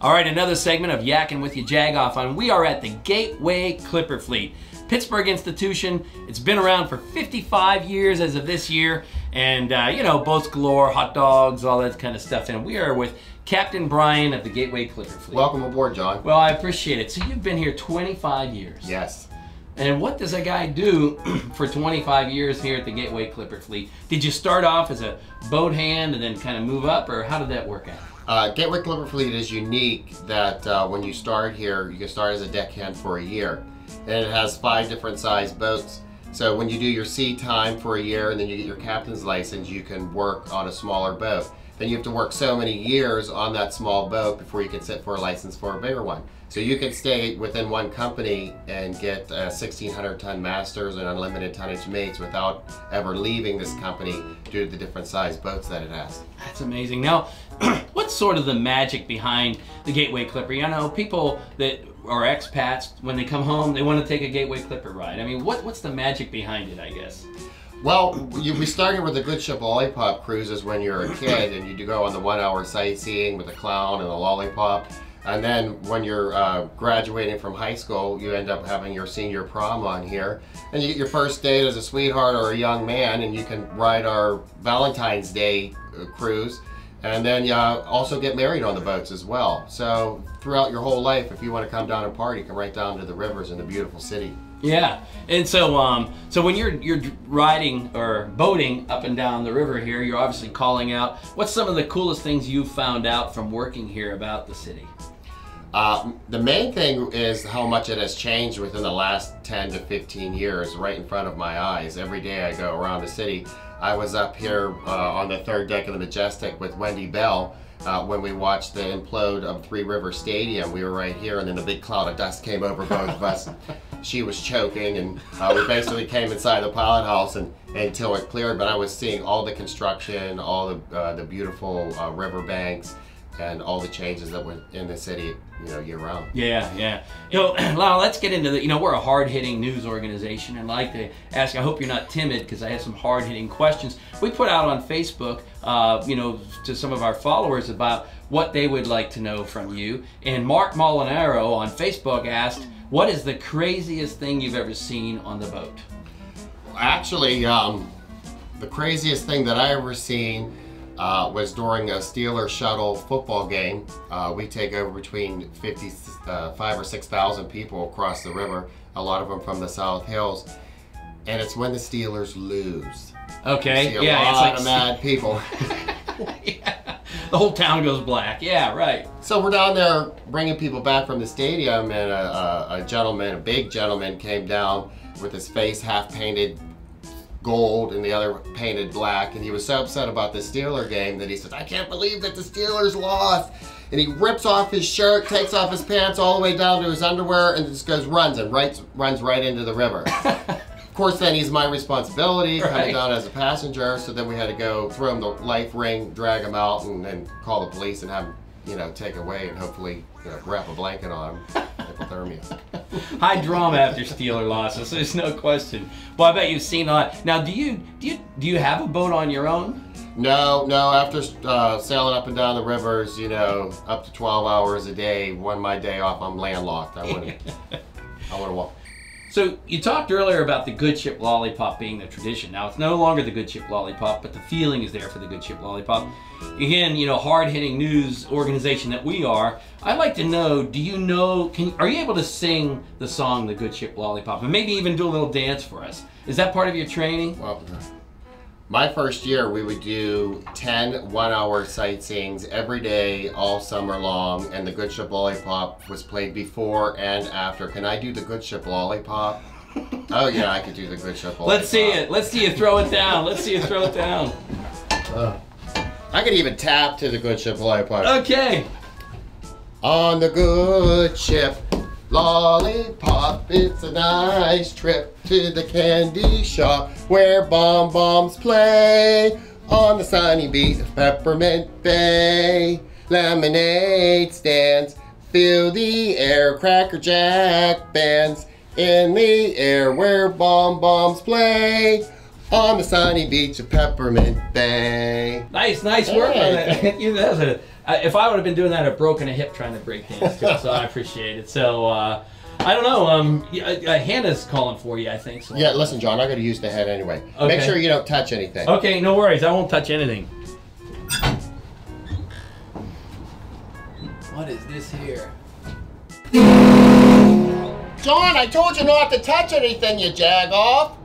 All right, another segment of Yakkin with you, Jagoff, and we are at the Gateway Clipper Fleet. Pittsburgh institution. It's been around for 55 years as of this year, and you know, boats galore, hot dogs, all that kind of stuff. And we are with Captain Brian of the Gateway Clipper Fleet. Welcome aboard, John. Well, I appreciate it. So you've been here 25 years. Yes. And what does a guy do for 25 years here at the Gateway Clipper Fleet? Did you start off as a boat hand and then kind of move up, or how did that work out? Gateway Clipper Fleet is unique that when you start here, you can start as a deckhand for a year. And it has 5 different size boats. So when you do your sea time for a year and then you get your captain's license, you can work on a smaller boat. Then you have to work so many years on that small boat before you can sit for a license for a bigger one. So you can stay within one company and get 1,600-ton masters and unlimited tonnage mates without ever leaving this company due to the different size boats that it has. That's amazing. Now, what's sort of the magic behind the Gateway Clipper? You know, people that are expats, when they come home, they want to take a Gateway Clipper ride. I mean, what's the magic behind it, I guess? Well, we started with the Goodship Lollipop cruises when you're a kid, and you do go on the 1-hour sightseeing with the clown and the lollipop. And then when you're graduating from high school, you end up having your senior prom on here. And you get your first date as a sweetheart or a young man, and you can ride our Valentine's Day cruise. And then you also get married on the boats as well. So throughout your whole life, if you want to come down and party, come right down to the rivers in the beautiful city. Yeah, and so so when you're riding or boating up and down the river here, you're obviously calling out. What's some of the coolest things you've found out from working here about the city? The main thing is how much it has changed within the last 10 to 15 years right in front of my eyes. Every day I go around the city. I was up here on the 3rd deck of the Majestic with Wendy Bell when we watched the implode of Three River Stadium. We were right here, and then the big cloud of dust came over both of us. She was choking, and we basically came inside the pilot house until it cleared. But I was seeing all the construction, all the beautiful river banks, and all the changes that were in the city, you know, year round. Yeah, yeah. You know, Lyle, let's get into the, you know, we're a hard-hitting news organization, and I'd like to ask, I hope you're not timid, because I have some hard-hitting questions. We put out on Facebook, you know, to some of our followers about what they would like to know from you. And Mark Molinaro on Facebook asked, what is the craziest thing you've ever seen on the boat? Actually, the craziest thing that I ever seen was during a Steelers shuttle football game. We take over between 5,000 or 6,000 people across the river, a lot of them from the South Hills, and it's when the Steelers lose. Okay, you see a lot of mad people. Yeah. The whole town goes black. Yeah, right. So we're down there bringing people back from the stadium, and a gentleman, a big gentleman, came down with his face half painted gold and the other painted black, and he was so upset about the Steeler game that he said, I can't believe that the Steelers lost. And he rips off his shirt, takes off his pants all the way down to his underwear, and just goes runs right into the river. Of course, then he's my responsibility, coming down as a passenger, so then we had to go throw him the life ring, drag him out, and then call the police and have him, you know, take away, and hopefully, you know, wrap a blanket on him. Hypothermia. High drama after Steeler losses, there's no question. Well, I bet you've seen a lot. Now, do you have a boat on your own? No. After sailing up and down the rivers, you know, up to 12 hours a day, my day off, I'm landlocked. I wouldn't walk. So you talked earlier about the Goodship Lollipop being the tradition. Now it's no longer the Goodship Lollipop, but the feeling is there for the Goodship Lollipop. Again, you know, hard-hitting news organization that we are, I'd like to know, do you know, are you able to sing the song The Goodship Lollipop, and maybe even do a little dance for us? Is that part of your training? Well, my first year, we would do 10 1-hour sightseeings every day, all summer long, and the Goodship Lollipop was played before and after. Can I do the Goodship Lollipop? Oh yeah, I could do the Goodship Lollipop. Let's see it. Let's see you throw it down. Let's see you throw it down. I could even tap to the Goodship Lollipop. Okay. On the Goodship Lollipop, it's a nice trip to the candy shop where bombs play on the sunny beach of Peppermint Bay. Lemonade stands fill the air, Cracker Jack bands in the air where bombs play. on the sunny beach of Peppermint Bay. Nice work on that. You know, that was if I would have been doing that, I'd broken a hip trying to break dance too, so I appreciate it. So, I don't know, Hannah's calling for you, I think. So. Yeah, listen, John, I gotta use the head anyway. Okay. Make sure you don't touch anything. Okay, no worries, I won't touch anything. What is this here? John, I told you not to touch anything, you Jagoff.